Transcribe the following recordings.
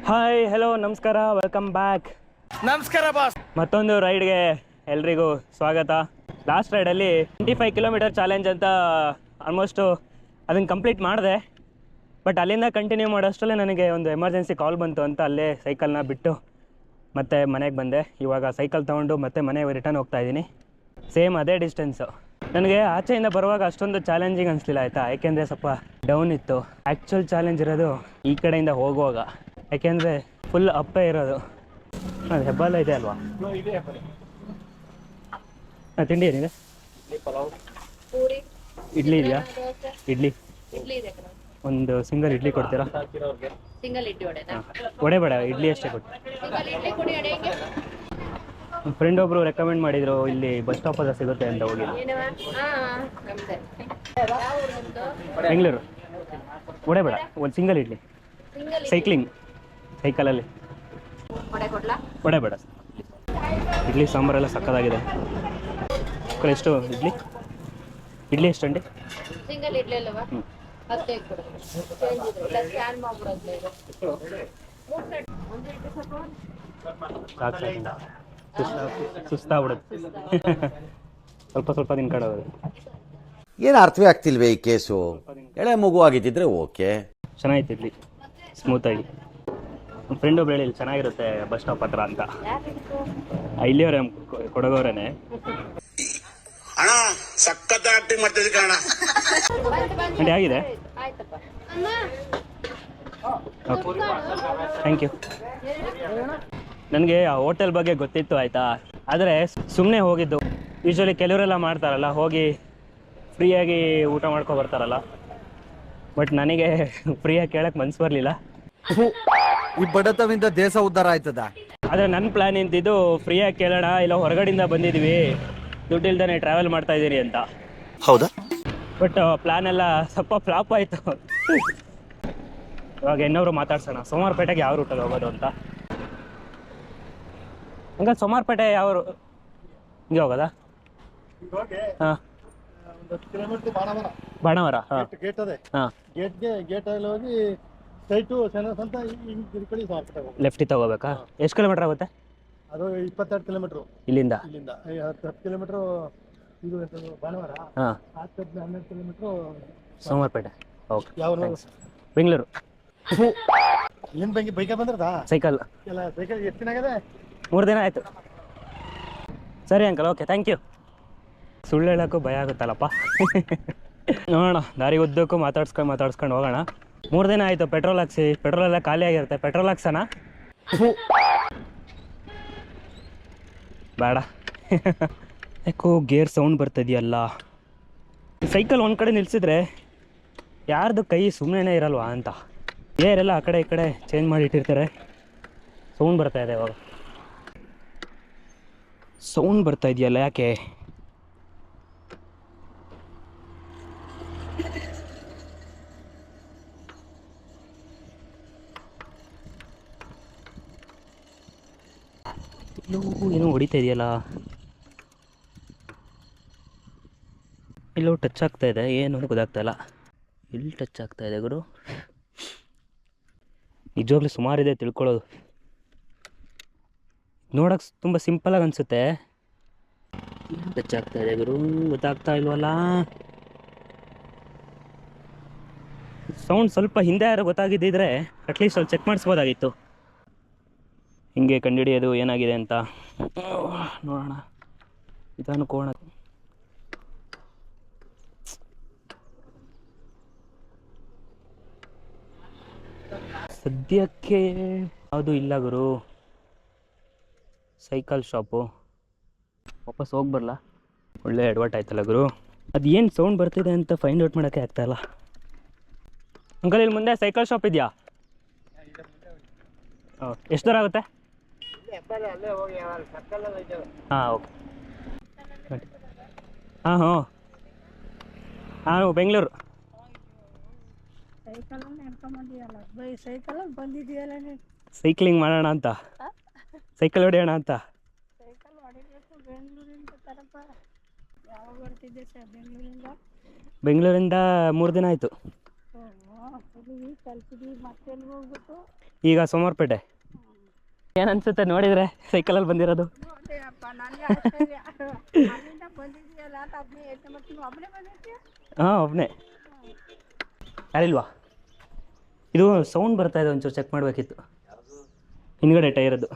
Hi hello ನಮಸ್ಕಾರ, welcome back. ನಮಸ್ಕಾರ boss. ಮತ್ತೊಂದು ರೈಡ್ಗೆ ಎಲ್ರಿಗೂ ಸ್ವಾಗತ. ಲಾಸ್ಟ್ ರೈಡಲ್ಲಿ 25 ಕಿಲೋಮೀಟರ್ ಚಾಲೆಂಜ್ ಅಂತ ಆಲ್ಮೋಸ್ಟು ಅದನ್ನು ಕಂಪ್ಲೀಟ್ ಮಾಡಿದೆ. ಬಟ್ ಅಲ್ಲಿಂದ ಕಂಟಿನ್ಯೂ ಮಾಡೋಷ್ಟರಲ್ಲೇ ನನಗೆ ಒಂದು ಎಮರ್ಜೆನ್ಸಿ ಕಾಲ್ ಬಂತು ಅಂತ ಅಲ್ಲೇ ಸೈಕಲ್ನ ಬಿಟ್ಟು ಮತ್ತೆ ಮನೆಗೆ ಬಂದೆ. ಇವಾಗ ಸೈಕಲ್ ತೊಗೊಂಡು ಮತ್ತೆ ಮನೆಗೆ ರಿಟರ್ನ್ ಹೋಗ್ತಾ ಇದ್ದೀನಿ. ಸೇಮ್ ಅದೇ ಡಿಸ್ಟೆನ್ಸು. ನನಗೆ ಆಚೆಯಿಂದ ಬರುವಾಗ ಅಷ್ಟೊಂದು ಚಾಲೆಂಜಿಂಗ್ ಅನಿಸ್ಲಿಲ್ಲ ಆಯಿತಾ, ಯಾಕೆಂದರೆ ಸ್ವಲ್ಪ ಡೌನ್ ಇತ್ತು. ಆ್ಯಕ್ಚುಲ್ ಚಾಲೆಂಜ್ ಇರೋದು ಈ ಕಡೆಯಿಂದ ಹೋಗುವಾಗ, ಯಾಕೆಂದರೆ ಫುಲ್ ಅಪ್ಪೇ ಇರೋದು. ಅದು ಹೆಬ್ಬಾಲ ಇದೆ ಅಲ್ವಾ? ತಿಂಡಿ ಏನಿದೆ? ಇಡ್ಲಿ ಇದೆಯಾ? ಇಡ್ಲಿ ಒಂದು ಸಿಂಗಲ್ ಇಡ್ಲಿ ಕೊಡ್ತೀರಾ? ವಡೆ ಬೇಡ, ಇಡ್ಲಿ ಅಷ್ಟೇ ಕೊಡಿ. ಫ್ರೆಂಡ್ ಒಬ್ರು ರೆಕಮೆಂಡ್ ಮಾಡಿದ್ರು, ಇಲ್ಲಿ ಬಸ್ ಸ್ಟಾಪ್ ಹತ್ರ ಸಿಗುತ್ತೆ ಅಂತ ಹೋಗಿ. ಬೆಂಗಳೂರು. ವಡೆ ಬೇಡ, ಒಂದು ಸಿಂಗಲ್ ಇಡ್ಲಿ. ಸೈಕಲಲ್ಲಿ ವಡೆ ಬೇಡ. ಇಡ್ಲಿ ಸಾಂಬಾರೆಲ್ಲ ಸಕ್ಕತ್ತಾಗಿದೆ. ಎಷ್ಟು ಇಡ್ಲಿ ಎಷ್ಟಂడి? ಸಿಂಗಲ್ ಇಡ್ಲಿ ಅಲ್ಲವಾ? ಮತ್ತೆ ಸುಸ್ತಾಗ್ಬಿಡುತ್ತೆ. ಸ್ವಲ್ಪ ತಿನ್ಕೊಳ್ಳೋದು. ಏನು ಅರ್ಥವೇ ಆಗ್ತಿಲ್ವೇ ಈ ಕೇಸು? ಎಳೆ ಮಗು ಆಗಿದ್ದಿದ್ರೆ ಓಕೆ. ಚೆನ್ನಾಗಿತ್ತು ಇಡ್ಲಿ, ಸ್ಮೂತಾಗಿ. ನಮ್ಮ ಫ್ರೆಂಡ್ ಒಬ್ರು ಹೇಳಿ ಚೆನ್ನಾಗಿರುತ್ತೆ ಬಸ್ ಸ್ಟಾಪ್ ಹತ್ರ ಅಂತ. ಇಲ್ಲಿಯವರೇ ಕೊಡಗೋರೇನೆ. ಅಣ್ಣ ಸಖತ್ ಆಕ್ಟಿಂಗ್ ಮಾಡ್ತಿದ್ದೆ ಕಣ. ಅಂಡಿ ಆಗಿದೆ. Thank you. ನನಗೆ ಆ ಹೋಟೆಲ್ ಬಗ್ಗೆ ಗೊತ್ತಿತ್ತು ಆಯಿತಾ, ಆದರೆ ಸುಮ್ಮನೆ ಹೋಗಿದ್ದು. ಯೂಶ್ವಲಿ ಕೆಲವರೆಲ್ಲ ಮಾಡ್ತಾರಲ್ಲ, ಹೋಗಿ ಫ್ರೀಯಾಗಿ ಊಟ ಮಾಡ್ಕೊ ಬರ್ತಾರಲ್ಲ. ಬಟ್ ನನಗೆ ಫ್ರೀಯಾಗಿ ಕೇಳಕ್ಕೆ ಮನಸ್ಸು ಬರಲಿಲ್ಲ. ಈ ಬಡತವಿಂದ ದೇಶ ಉದ್ಧಾರ ಆಯ್ತದ. ಆದರೆ ನನ್ನ ಪ್ಲ್ಯಾನ್ ನಿಂತಿದ್ದು ಫ್ರೀಯಾಗಿ ಕೇಳೋಣ, ಇಲ್ಲ ಹೊರಗಡೆಯಿಂದ ಬಂದಿದ್ದೀವಿ, ದುಡ್ಡಿಲ್ದೇ ಟ್ರಾವೆಲ್ ಮಾಡ್ತಾ ಇದ್ದೀನಿ ಅಂತ. ಹೌದಾ? ಬಟ್ ಪ್ಲ್ಯಾನ್ ಎಲ್ಲ ಸ್ವಲ್ಪ ಫ್ಲಾಪ್ ಆಯಿತು. ಇವಾಗ ಇನ್ನೊಬ್ರು ಮಾತಾಡ್ಸೋಣ, ಸೋಮಾರಪೇಟೆಗೆ ಯಾವ ರೂಟಲ್ಲಿ ಹೋಗೋದು ಅಂತ. ಹಂಗ ಸೋಮಾರಪೇಟೆ ಯಾವ ಹಿಂಗೆ ಹೋಗೋದಾ? ಹಾಂ, ಬಾಣವರ. ಹಾಂ ಗೇಟ್ ಅದೇ. ಹಾಂ, ಗೇಟಲ್ಲಿ ಹೋಗಿ ಸ್ಟ್ರೈಟು ಅಂತ ಲೆಫ್ಟಿಗೆ ತಗೋಬೇಕಾ? ಎಷ್ಟು ಕಿಲೋಮೀಟ್ರ್ ಆಗುತ್ತೆ? ಅದು 22 ಕಿಲೋಮೀಟ್ರು ಇಲ್ಲಿಂದ. 10 ಕಿಲೋಮೀಟ್ರು ಇದು ಭಾನುವಾರ. ಹಾಂ, 12 ಕಿಲೋಮೀಟ್ರು ಸೋಮಾರಪೇಟೆ. ಓಕೆ. ಯಾವ ಬೆಂಗಳೂರು. ಏನು ಬೈಕ ಬಂದ್ರದಾ? ಸೈಕಲ್ ಎಲ್ಲ ಸೈಕಲ್ ಎಷ್ಟು ದಿನ ಆಗಿದೆ? 3 ದಿನ ಆಯಿತು. ಸರಿ ಅಂಕಲ್, ಓಕೆ, ಥ್ಯಾಂಕ್ ಯು. ಸುಳ್ಳು ಹೇಳೋಕ್ಕೂ ಭಯ ಆಗುತ್ತಲ್ಲಪ್ಪ. ನೋಡೋಣ, ದಾರಿ ಉದ್ದಕ್ಕೂ ಮಾತಾಡ್ಸ್ಕೊಂಡು ಹೋಗೋಣ. 3 ದಿನ ಆಯಿತು ಪೆಟ್ರೋಲ್ ಹಾಕ್ಸಿ, ಪೆಟ್ರೋಲ್ ಎಲ್ಲ ಖಾಲಿ ಆಗಿರುತ್ತೆ. ಪೆಟ್ರೋಲ್ ಹಾಕ್ಸೋಣ? ಬೇಡ. ಯಾಕೋ ಗೇರ್ ಸೌಂಡ್ ಬರ್ತಿದೆಯಲ್ಲ. ಸೈಕಲ್ ಒಂದು ಕಡೆ ನಿಲ್ಲಿಸಿದ್ರೆ ಯಾರ್ದು ಕೈ ಸುಮ್ಮನೆ ಇರಲ್ವಾ ಅಂತ. ಗೇರೆಲ್ಲ ಆ ಕಡೆ ಈ ಕಡೆ ಚೇಂಜ್ ಮಾಡಿ ಇಟ್ಟಿರ್ತಾರೆ. ಸೌಂಡ್ ಬರ್ತಾ ಇದೆ ಇವಾಗ. ಸೌಂಡ್ ಬರ್ತಾ ಇದೆಯಲ್ಲ, ಯಾಕೆ? ಏನೋ ಹೊಡಿತಾ ಇದೆಯಲ್ಲ, ಎಲ್ಲೋ ಟಚ್ ಆಗ್ತಾ ಇದೆ. ಏನು ಅಂತ ಗೊತ್ತಾಗ್ತಾ ಇಲ್ಲ. ಎಲ್ಲಿ ಟಚ್ ಆಗ್ತಾ ಇದೆ ಗುರು? ನಿಜವಾಗ್ಲೂ ಸುಮಾರಿದೆ ತಿಳ್ಕೊಳ್ಳೋದು. ನೋಡೋಕೆ ತುಂಬ ಸಿಂಪಲಾಗಿ ಅನಿಸುತ್ತೆ. ಟಚ್ ಆಗ್ತಾ ಇದೆ ಗುರು, ಗೊತ್ತಾಗ್ತಾ ಇಲ್ವಲ್ಲ. ಸೌಂಡ್ ಸ್ವಲ್ಪ ಹಿಂದೆ ಯಾರು ಗೊತ್ತಾಗಿದ್ದಿದ್ರೆ ಅಟ್ಲೀಸ್ಟ್ ಸ್ವಲ್ಪ ಚೆಕ್ ಮಾಡಿಸ್ಬೋದಾಗಿತ್ತು. ಹಿಂಗೆ ಕಂಡುಹಿಡಿಯೋದು ಏನಾಗಿದೆ ಅಂತ. ನೋಡೋಣ, ಇದನ್ನು ಕೋಣ. ಸದ್ಯಕ್ಕೆ ಯಾವುದು ಇಲ್ಲ ಗುರು. ಸೈಕಲ್ ಶಾಪು ವಾಪಸ್ ಹೋಗಿ ಬರಲ್ಲ. ಒಳ್ಳೆ ಅಡ್ವರ್ಟ್ ಆಯ್ತಲ್ಲ ಗುರು. ಅದು ಏನು ಸೌಂಡ್ ಬರ್ತಿದೆ ಅಂತ ಫೈಂಡ್ ಔಟ್ ಮಾಡೋಕ್ಕೆ ಆಗ್ತಾಯಿಲ್ಲ. ಅಂಕಲ್, ಇಲ್ಲಿ ಮುಂದೆ ಸೈಕಲ್ ಶಾಪ್ ಇದೆಯಾ? ಎಷ್ಟು ದೂರ ಆಗುತ್ತೆ? ಹಾಂ, ಓಕೆ. ಹಾಂ, ಬೆಂಗಳೂರು. ಸೈಕ್ಲಿಂಗ್ ಮಾಡೋಣ ಅಂತ, ಸೈಕಲ್ ಹೊಡೆಯೋಣ ಅಂತ. ಬೆಂಗಳೂರಿಂದ 3 ದಿನ ಆಯಿತು. ಈಗ ಸೋಮವಾರಪೇಟೆ. ಏನು ಅನ್ಸುತ್ತೆ ನೋಡಿದರೆ ಸೈಕಲಲ್ಲಿ ಬಂದಿರೋದು? ಹಾಂ, ಒಬ್ಬನೇ. ಯಾರಿಲ್ವಾ? ಇದು ಸೌಂಡ್ ಬರ್ತಾ ಇದೆ, ಒಂಚೂರು ಚೆಕ್ ಮಾಡಬೇಕಿತ್ತು. ಹಿಂದ್ಗಡೆ ಟೈರದ್ದು.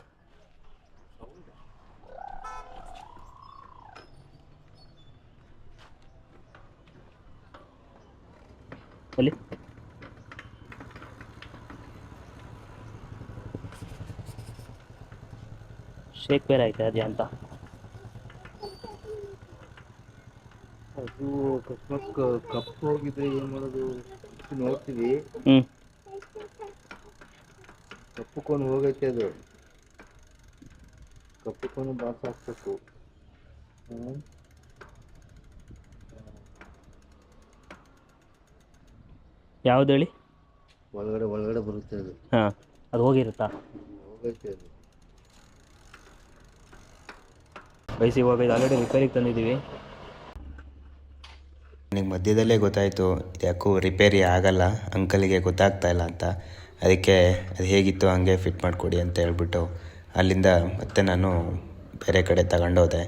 ಅಲ್ಲಿ ಶೇಕ್ ಬೇರೆ ಆಯ್ತಾ ಅದೇ ಅಂತ. ಅದು ಅಕಸ್ಮಾತ್ ಕಪ್ಪು ಹೋಗಿದ್ರೆ ಏನ್ ಮಾಡೋದು ನೋಡ್ತೀವಿ. ಕಪ್ಪು ಕೊಂಡು ಹೋಗೈತೆ ಅದು. ಕಪ್ಪು ಕೊಂಡು ಬಾಸ್ ಹಾಕ್ಬೇಕು. ಯಾವ್ದು ಹೇಳಿ? ಒಳಗಡೆ ಬರುತ್ತೆ ಅದು. ಹಾಂ, ಅದು ಹೋಗಿರುತ್ತಾ? ಹೋಗೈತೆ ಅದು. ಬೈಸಿ ಇವಾಗ ಇದು ಆಲ್ರೆಡಿ ರಿಪೇರಿಗೆ ತಂದಿದ್ದೀವಿ. ನನಗೆ ಮಧ್ಯದಲ್ಲೇ ಗೊತ್ತಾಯಿತು ಯಾಕೋ ರಿಪೇರಿ ಆಗಲ್ಲ, ಅಂಕಲ್ಗೆ ಗೊತ್ತಾಗ್ತಾ ಇಲ್ಲ ಅಂತ. ಅದಕ್ಕೆ ಅದು ಹೇಗಿತ್ತು ಹಂಗೆ ಫಿಟ್ ಮಾಡಿಕೊಡಿ ಅಂತ ಹೇಳ್ಬಿಟ್ಟು ಅಲ್ಲಿಂದ ಮತ್ತೆ ನಾನು ಬೇರೆ ಕಡೆ ತಗೊಂಡೋದೆ.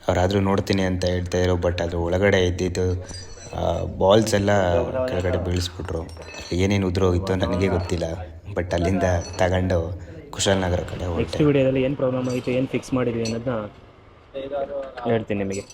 ಅವರಾದರೂ ನೋಡ್ತೀನಿ ಅಂತ ಹೇಳ್ತಾಯಿದ್ರು, ಬಟ್ ಅದು ಒಳಗಡೆ ಇದ್ದಿದ್ದು ಬಾಲ್ಸ್ ಎಲ್ಲ ಕೆಳಗಡೆ ಬೀಳಿಸ್ಬಿಟ್ರು. ಏನೇನು ಉದುರೋಗಿತ್ತು ನನಗೆ ಗೊತ್ತಿಲ್ಲ, ಬಟ್ ಅಲ್ಲಿಂದ ತಗೊಂಡು ಕುಶಾಲನಗರ ಕಡೆ ಹೋಗ್ತೀನಿ. ನೆಕ್ಸ್ಟ್ ವಿಡಿಯೋದಲ್ಲಿ ಏನು ಪ್ರಾಬ್ಲಮ್ ಆಯಿತು, ಏನು ಫಿಕ್ಸ್ ಮಾಡಿದ್ವಿ ಅನ್ನೋದನ್ನ ಹೇಳ್ತೀನಿ ನಿಮಗೆ.